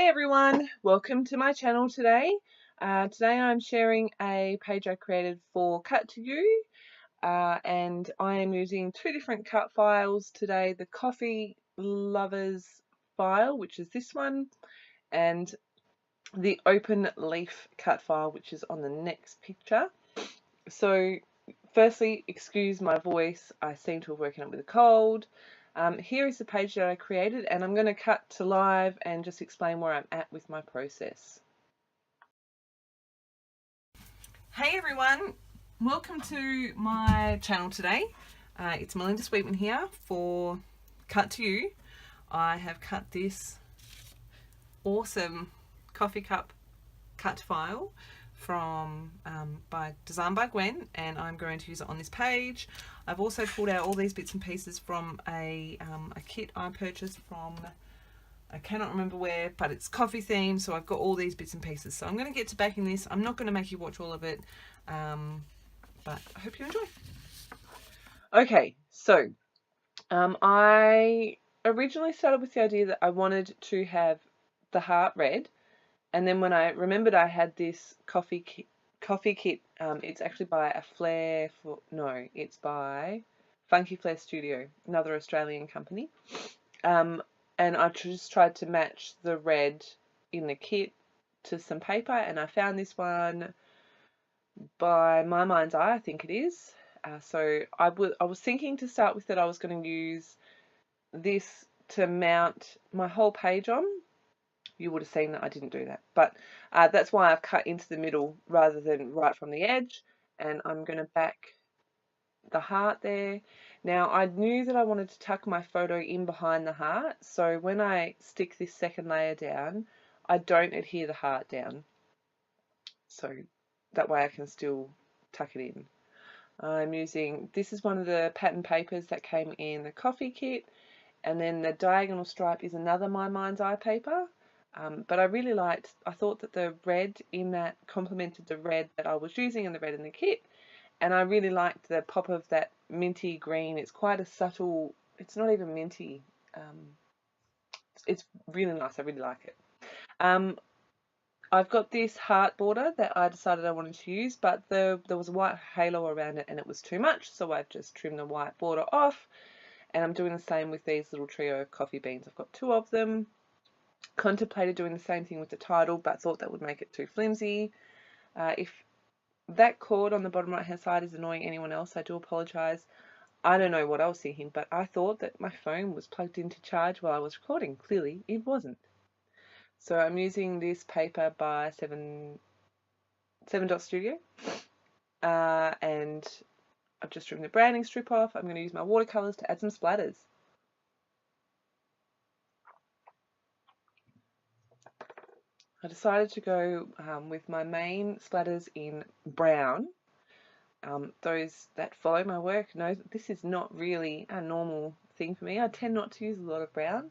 Hey everyone, welcome to my channel today. Today I'm sharing a page I created for Cut to You, and I am using two different cut files today, the Coffee Lovers file, which is this one, and the Open Leaf cut file, which is on the next picture. So firstly, excuse my voice, I seem to have woken up with a cold. Here is the page that I created, and I'm going to cut to live and just explain where I'm at with my process. Hey everyone, welcome to my channel today. It's Melinda Sweetman here for Cut to You. I have cut this awesome coffee cup cut file from Design by Gwen, and I'm going to use it on this page. I've also pulled out all these bits and pieces from a kit I purchased from, I cannot remember where, but it's coffee themed, so I've got all these bits and pieces. So I'm going to get to backing this. I'm not going to make you watch all of it, but I hope you enjoy. Okay, so I originally started with the idea that I wanted to have the heart red, and then when I remembered I had this coffee kit, it's actually by it's by Funky Flare Studio, another Australian company. And I just tried to match the red in the kit to some paper, and I found this one by My Mind's Eye, I think it is. So I was thinking to start with that I was going to use this to mount my whole page on. You would have seen that I didn't do that, but that's why I've cut into the middle rather than right from the edge, and I'm going to back the heart there. Now I knew that I wanted to tuck my photo in behind the heart, so when I stick this second layer down, I don't adhere the heart down, so that way I can still tuck it in. I'm using, this is one of the pattern papers that came in the coffee kit, and then the diagonal stripe is another My Mind's Eye paper. But I thought that the red in that complemented the red that I was using and the red in the kit, and I really liked the pop of that minty green. It's quite a subtle, it's not even minty, it's really nice, I really like it. I've got this heart border that I decided I wanted to use, but there was a white halo around it and it was too much, so I've just trimmed the white border off, and I'm doing the same with these little trio of coffee beans. I've got two of them. Contemplated doing the same thing with the title, but thought that would make it too flimsy. If that cord on the bottom right hand side is annoying anyone else, I do apologise. I don't know what I was thinking, but I thought that my phone was plugged into charge while I was recording. Clearly it wasn't. So I'm using this paper by 7 Dot Studio, and I've just trimmed the branding strip off. I'm going to use my watercolours to add some splatters. I decided to go with my main splatters in brown. Those that follow my work know that this is not really a normal thing for me. I tend not to use a lot of brown,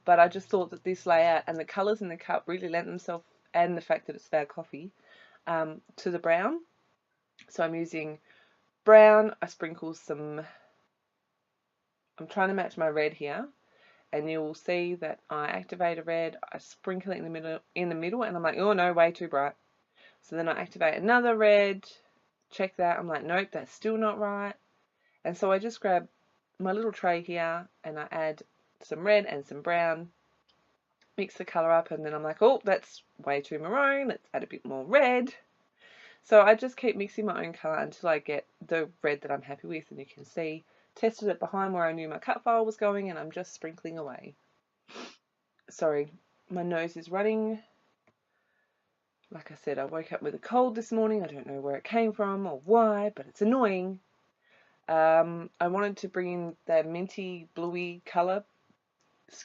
but I just thought that this layout and the colours in the cup really lent themselves, and the fact that it's Fab Coffee, to the brown. So I'm using brown. I sprinkle some, I'm trying to match my red here, and you will see that I activate a red, I sprinkle it in the middle, and I'm like, oh no, way too bright. So then I activate another red, check that, I'm like, nope, that's still not right. And so I just grab my little tray here and I add some red and some brown, mix the colour up, and then I'm like, oh, that's way too maroon, let's add a bit more red. So I just keep mixing my own colour until I get the red that I'm happy with, and you can see, tested it behind where I knew my cut file was going, and I'm just sprinkling away. Sorry, my nose is running. Like I said, I woke up with a cold this morning. I don't know where it came from or why, but it's annoying. I wanted to bring in the minty bluey colour,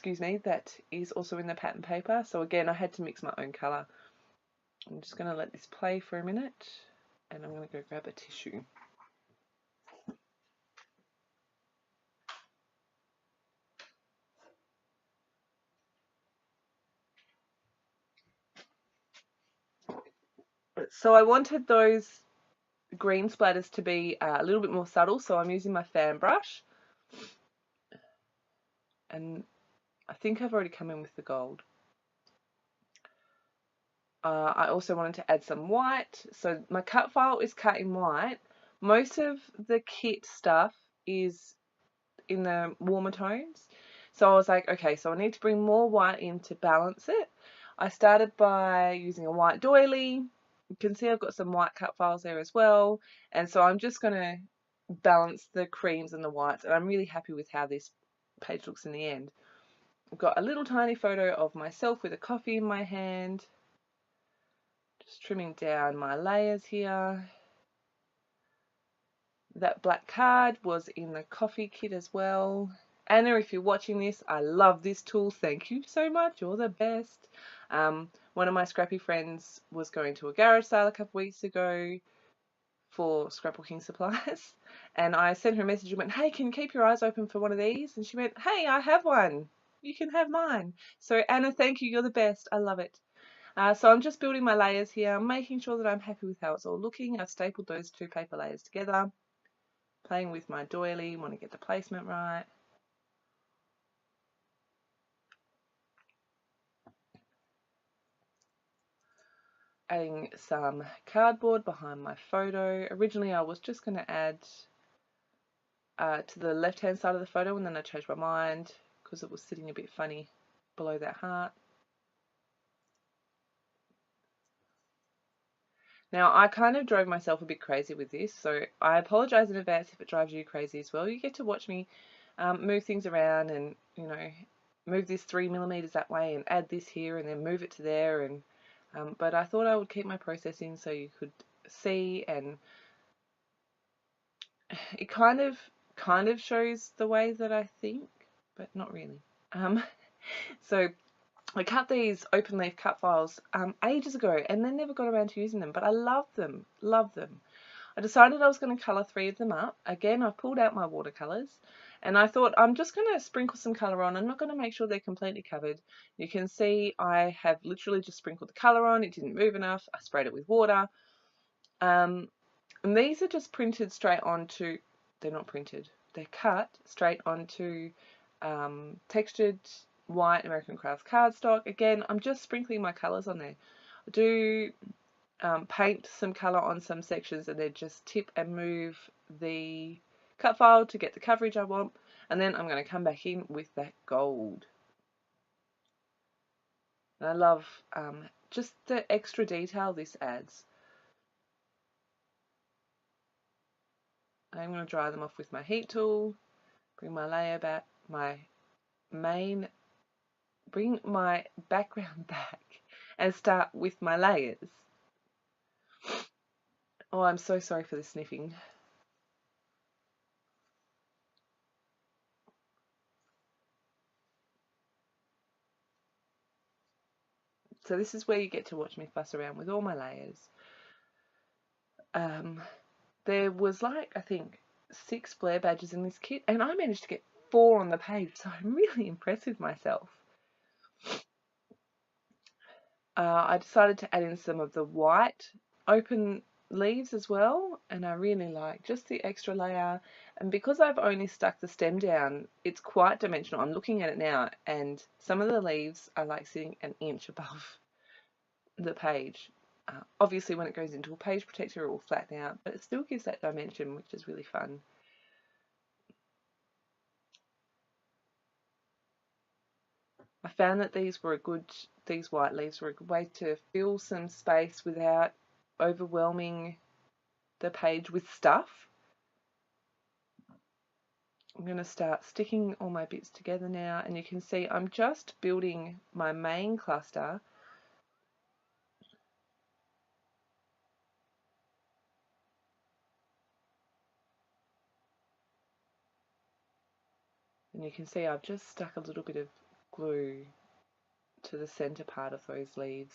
that is also in the pattern paper. So again, I had to mix my own colour. I'm just going to let this play for a minute, and I'm going to go grab a tissue. So I wanted those green splatters to be a little bit more subtle, so I'm using my fan brush, and I think I've already come in with the gold. I also wanted to add some white. So my cut file is cut in white. Most of the kit stuff is in the warmer tones. So I was like, okay, so I need to bring more white in to balance it. I started by using a white doily. You can see I've got some white cut files there as well. And so I'm just going to balance the creams and the whites. And I'm really happy with how this page looks in the end. I've got a little tiny photo of myself with a coffee in my hand. Just trimming down my layers here. That black card was in the coffee kit as well. Anna, if you're watching this, I love this tool. Thank you so much. You're the best. One of my scrappy friends was going to a garage sale a couple weeks ago for scrapbooking supplies, and I sent her a message and went, hey, can you keep your eyes open for one of these? And she went, hey, I have one. You can have mine. So Anna, thank you. You're the best. I love it. So I'm just building my layers here, making sure that I'm happy with how it's all looking. I've stapled those two paper layers together. Playing with my doily, want to get the placement right. Adding some cardboard behind my photo. Originally I was just going to add to the left hand side of the photo, and then I changed my mind because it was sitting a bit funny below that heart. Now I kind of drove myself a bit crazy with this, so I apologise in advance if it drives you crazy as well. You get to watch me move things around and, you know, move this 3mm that way and add this here and then move it to there, and but I thought I would keep my process in so you could see, and it kind of shows the way that I think, but not really. So I cut these open leaf cut files ages ago and then never got around to using them, but I love them, love them. I decided I was going to colour 3 of them up. Again, I've pulled out my watercolours, and I thought I'm just going to sprinkle some colour on. I'm not going to make sure they're completely covered. You can see I have literally just sprinkled the colour on. It didn't move enough. I sprayed it with water. And these are just printed straight onto, they're not printed, they're cut straight onto textured white American Crafts cardstock. Again, I'm just sprinkling my colours on there. I do paint some colour on some sections and then just tip and move the cut file to get the coverage I want, and then I'm going to come back in with that gold. And I love just the extra detail this adds. I'm going to dry them off with my heat tool, bring my layer back, bring my background back and start with my layers. Oh, I'm so sorry for the sniffing. So this is where you get to watch me fuss around with all my layers. There was like, I think, 6 Blair badges in this kit, and I managed to get 4 on the page, so I'm really impressed with myself. I decided to add in some of the white open leaves as well, and I really like just the extra layer. And because I've only stuck the stem down, it's quite dimensional. I'm looking at it now, and some of the leaves are like sitting an inch above the page. Obviously when it goes into a page protector it will flatten out, but it still gives that dimension, which is really fun. I found that these white leaves were a good way to fill some space without overwhelming the page with stuff. I'm going to start sticking all my bits together now, and you can see I'm just building my main cluster. And you can see I've just stuck a little bit of glue to the center part of those leaves.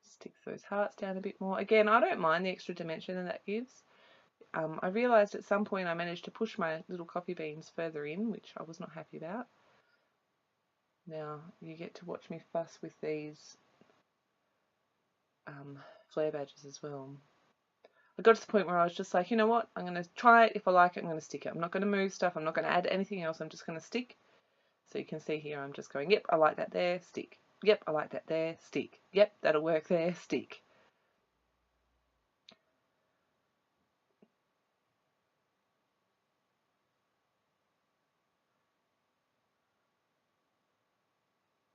Stick those hearts down a bit more. Again, I don't mind the extra dimension that gives. I realised at some point I managed to push my little coffee beans further in, which I was not happy about. Now you get to watch me fuss with these flare badges as well. I got to the point where I was just like, you know what, I'm going to try it. If I like it, I'm going to stick it. I'm not going to move stuff. I'm not going to add anything else. I'm just going to stick. So you can see here, I'm just going, yep, I like that there, stick. Yep, I like that there, stick. Yep, that'll work there, stick.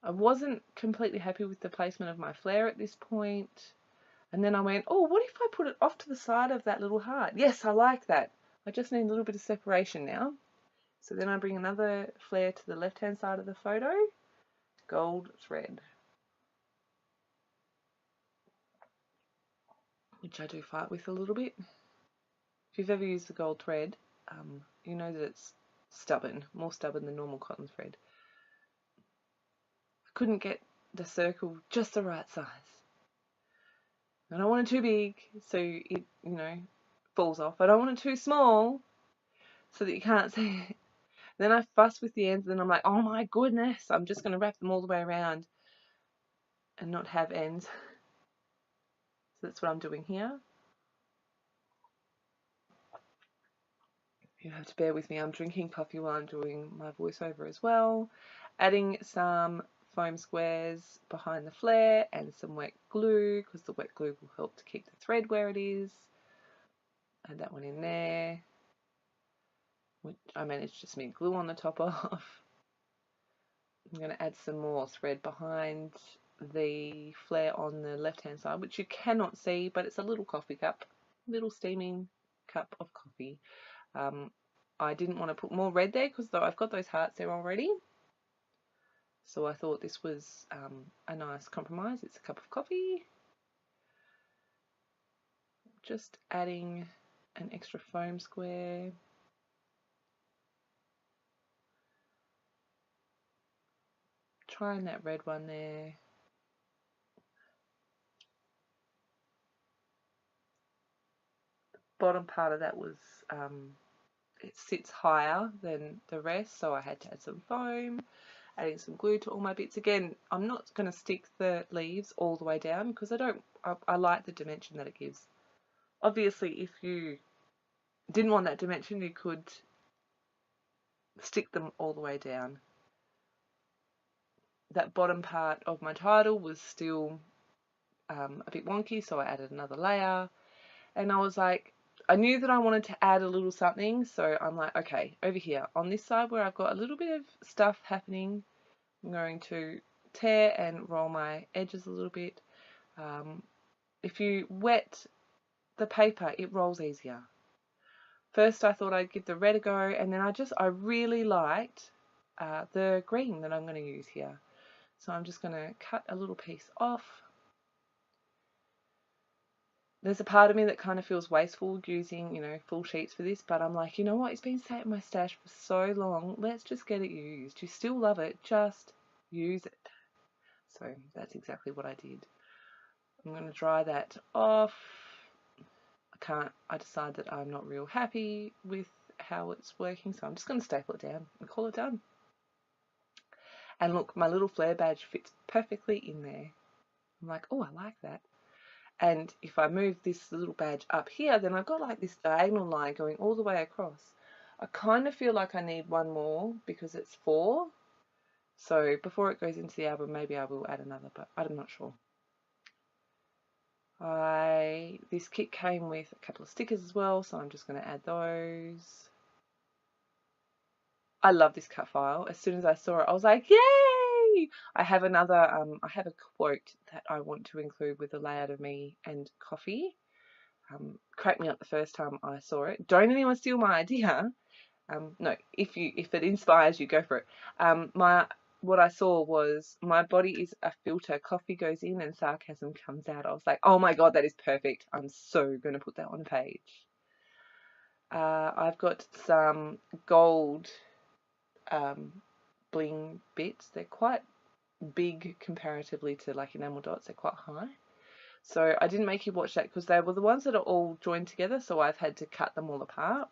I wasn't completely happy with the placement of my flare at this point. And then I went, oh, what if I put it off to the side of that little heart? Yes, I like that. I just need a little bit of separation now. So then I bring another flare to the left-hand side of the photo, gold thread, which I do fight with a little bit. If you've ever used the gold thread, you know that it's stubborn, more stubborn than normal cotton thread. I couldn't get the circle just the right size. I don't want it too big so it, falls off. I don't want it too small so that you can't see it. Then I fuss with the ends and then I'm like, oh my goodness, I'm just going to wrap them all the way around and not have ends. So that's what I'm doing here. You have to bear with me. I'm drinking coffee while I'm doing my voiceover as well. Adding some foam squares behind the flare and some wet glue because the wet glue will help to keep the thread where it is. Add that one in there, which I managed to smear glue on the top of. I'm going to add some more thread behind the flare on the left hand side, which you cannot see, but it's a little coffee cup, little steaming cup of coffee. I didn't want to put more red there because I've got those hearts there already. So I thought this was a nice compromise. It's a cup of coffee. Just adding an extra foam square. Trying that red one there. The bottom part of that was, it sits higher than the rest, so I had to add some foam. Adding some glue to all my bits. Again, I'm not going to stick the leaves all the way down because I like the dimension that it gives. Obviously, if you didn't want that dimension, you could stick them all the way down. That bottom part of my title was still a bit wonky, so I added another layer. And I was like, I knew that I wanted to add a little something, so I'm like, okay, over here on this side where I've got a little bit of stuff happening, I'm going to tear and roll my edges a little bit. If you wet the paper, it rolls easier. First I thought I'd give the red a go, and then I really liked the green that I'm going to use here. So I'm just going to cut a little piece off. There's a part of me that kind of feels wasteful using, full sheets for this, but I'm like, you know what, it's been sat in my stash for so long, let's just get it used. You still love it, just use it. So that's exactly what I did. I'm going to dry that off. I decide that I'm not real happy with how it's working, so I'm just going to staple it down and call it done. And look, my little flare badge fits perfectly in there. I'm like, oh, I like that. And if I move this little badge up here, then I've got like this diagonal line going all the way across. I kind of feel like I need one more because it's 4. So before it goes into the album, maybe I will add another, but I'm not sure. This kit came with a couple of stickers as well, so I'm just going to add those. I love this cut file. As soon as I saw it, I was like, yay! I have I have a quote that I want to include with the layout of me and coffee. Cracked me up the first time I saw it. Don't anyone steal my idea. No, if it inspires you, go for it. What I saw was, my body is a filter. Coffee goes in and sarcasm comes out. I was like, oh my god, that is perfect. I'm so going to put that on a page. I've got some gold bling bits. They're quite big comparatively to like enamel dots. They're quite high. So I didn't make you watch that because they were the ones that are all joined together, so I've had to cut them all apart.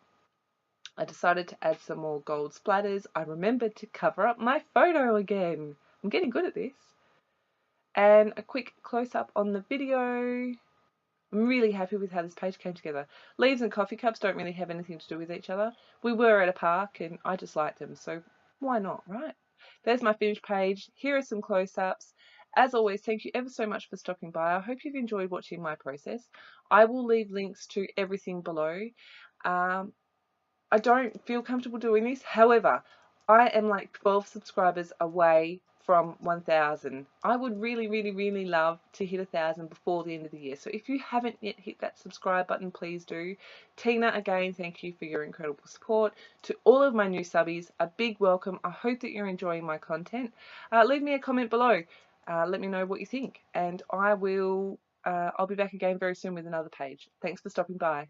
I decided to add some more gold splatters. I remembered to cover up my photo again. I'm getting good at this. And a quick close-up on the video. I'm really happy with how this page came together. Leaves and coffee cups don't really have anything to do with each other. We were at a park and I just liked them, so why not, right? There's my finished page. Here are some close-ups. As always, thank you ever so much for stopping by. I hope you've enjoyed watching my process. I will leave links to everything below. I don't feel comfortable doing this. However, I am like 12 subscribers away from 1,000. I would really love to hit 1,000 before the end of the year. So if you haven't yet hit that subscribe button, please do. Tina, again, thank you for your incredible support. To all of my new subbies, a big welcome. I hope that you're enjoying my content. Leave me a comment below. Let me know what you think, and I'll be back again very soon with another page. Thanks for stopping by.